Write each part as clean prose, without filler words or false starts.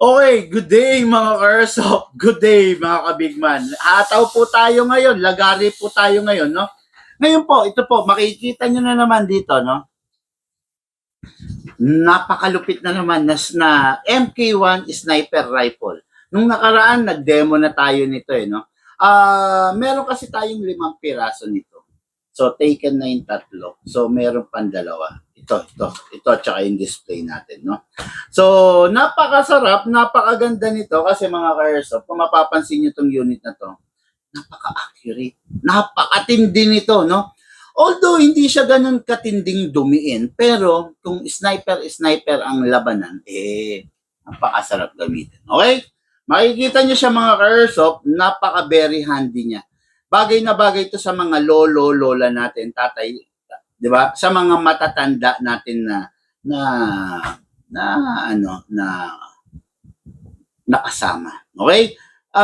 Okay, good day mga Karsop. Good day mga kabigman. Hataw po tayo ngayon, lagari po tayo ngayon, no? Ngayon po, ito po, makikita nyo na naman dito, no? Napakalupit na naman na MK1 sniper rifle. Nung nakaraan, nag-demo na tayo nito, no? Meron kasi tayong 5 piraso nito. So, taken na yung 3. So, meron pang 2. Ito, tsaka yung display natin, no? So, napakasarap, napakaganda nito kasi mga ka-airsoft, kung mapapansin nyo itong unit na to, napaka-accurate, napakatindi nito, no? Although, hindi siya ganun katinding dumiin, pero kung sniper ang labanan, napakasarap gamitin. Okay? Makikita nyo siya mga ka-airsoft, napaka-very handy niya. Bagay na bagay ito sa mga lola natin, tatay, di ba? Sa mga matatanda natin na nakasama. Okay?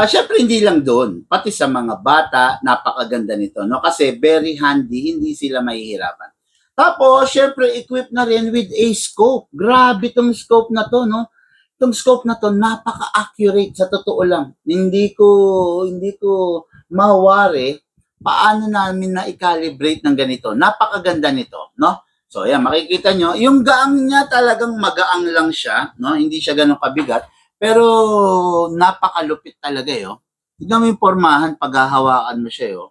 Syempre hindi lang doon, pati sa mga bata, napakaganda nito, no? Kasi very handy, hindi sila mahihirapan. Tapos, syempre, equipped na rin with a scope. Grabe tong scope na to, no? Itong scope na to, napaka-accurate sa totoo lang. Hindi ko mawari paano namin na i-calibrate ng ganito. Napakaganda nito, no? So, ayan, makikita nyo, yung gaang niya talagang magaang lang siya, no? Hindi siya ganun kabigat, pero napakalupit talaga, Tignan mo yung pormahan, paghahawakan mo siya,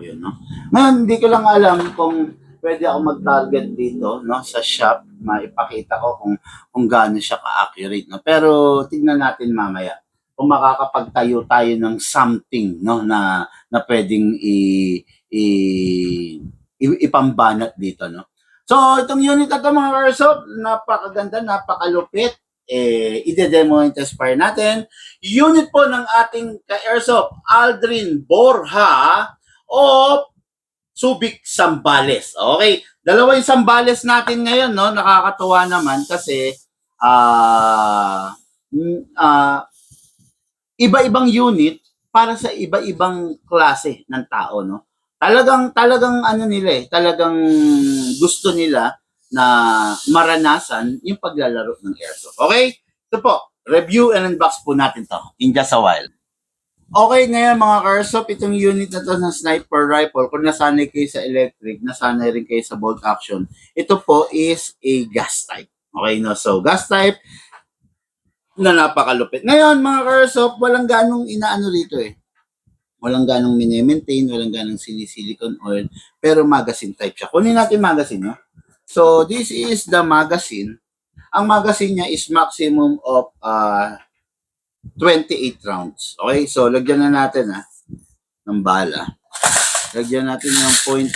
Ayun, no? Ngayon, hindi ko lang alam kung pwede ako mag-target dito, no? Sa shop, maipakita ko kung gaano siya ka-accurate, no? Pero, tignan natin mamaya kung makakapagtayo tayo ng something, no? Na pwedeng ipambanat dito, no? So, itong unit na ito, mga Airsoft, napakaganda, napakalupit. Ide-demo and test fire natin. Unit po ng ating ka-Airsoft, Aldrin Borja of Subic Zambales. Okay, dalawa yung Zambales natin ngayon, no? Nakakatuwa naman kasi iba-ibang unit para sa iba-ibang klase ng tao, no? Talagang ano nila talagang gusto nila na maranasan yung paglalaro ng airsoft. Okay? Ito po, review and unbox po natin to in just a while. Okay, ngayon mga ka-airsoft, itong unit na to ng sniper rifle, kung nasanay kayo sa electric, nasanay rin kayo sa bolt action, ito po is a gas type. Okay, no? So, gas type na napakalupit. Ngayon, mga ka-airsoft, walang ganong inaano rito Walang ganong mini-maintain, walang ganong silicone oil, pero magazine type siya. Kunin natin magazine, no? So, this is the magazine. Ang magazine niya is maximum of 28 rounds. Okay? So, lagyan na natin, ng bala. Lagyan natin ng point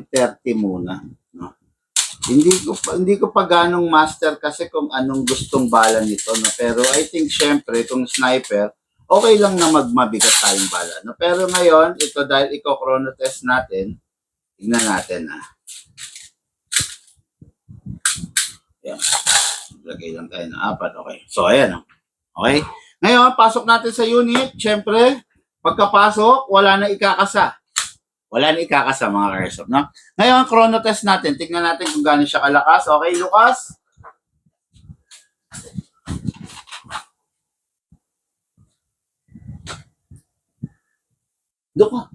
30 muna, no? Hindi ko pa ganong master kasi kung anong gustong bala nito, no? Pero I think syempre kung sniper, okay lang na mabigat tayong bala, no? Pero ngayon, ito dahil i-chrono test natin, tingnan natin, Yan. Lagay lang tayo ng 4, okay. So ayan, okay. Ngayon, pasok natin sa unit. Syempre, pagkapasok, wala na ikakasa. Wala na ikakasa mga ka-airsoft, no? Ngayon, chrono test natin. Tingnan natin kung gaano siya kalakas. Okay, Lucas? Doon ka.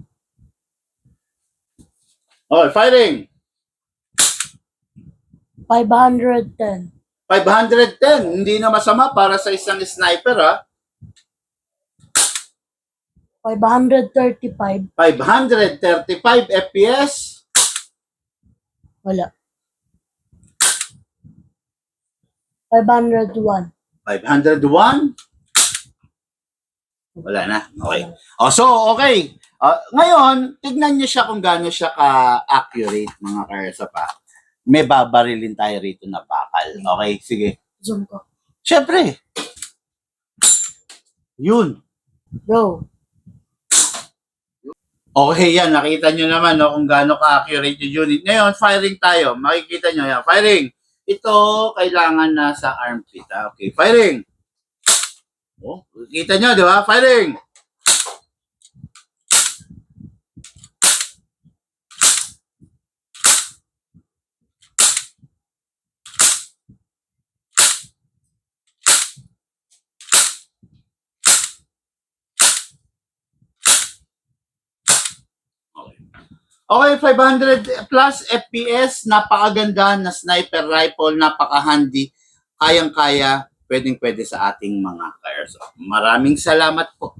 Okay, firing. 510. 510. Hindi na masama para sa isang sniper, 535. 535 FPS. Wala. 501. 501. Wala na. Okay. So, okay. Ngayon, tignan niyo siya kung gaano siya ka-accurate, mga ka-airsoft, May babarilin tayo rito na bakal. Okay, sige. Zoom ko. Siyempre. Yun. Go. Okay, yan. Nakita nyo naman kung gaano ka-accurate yung unit. Ngayon, firing tayo. Makikita nyo yan. Firing. Ito, kailangan nasa armpit. Okay, firing. Kita nyo, di ba? Firing. Okay, 500 plus FPS, napakaganda na sniper rifle, napaka-handy, kayang-kaya, pwedeng-pwede sa ating mga ka-airsoft. Maraming salamat po.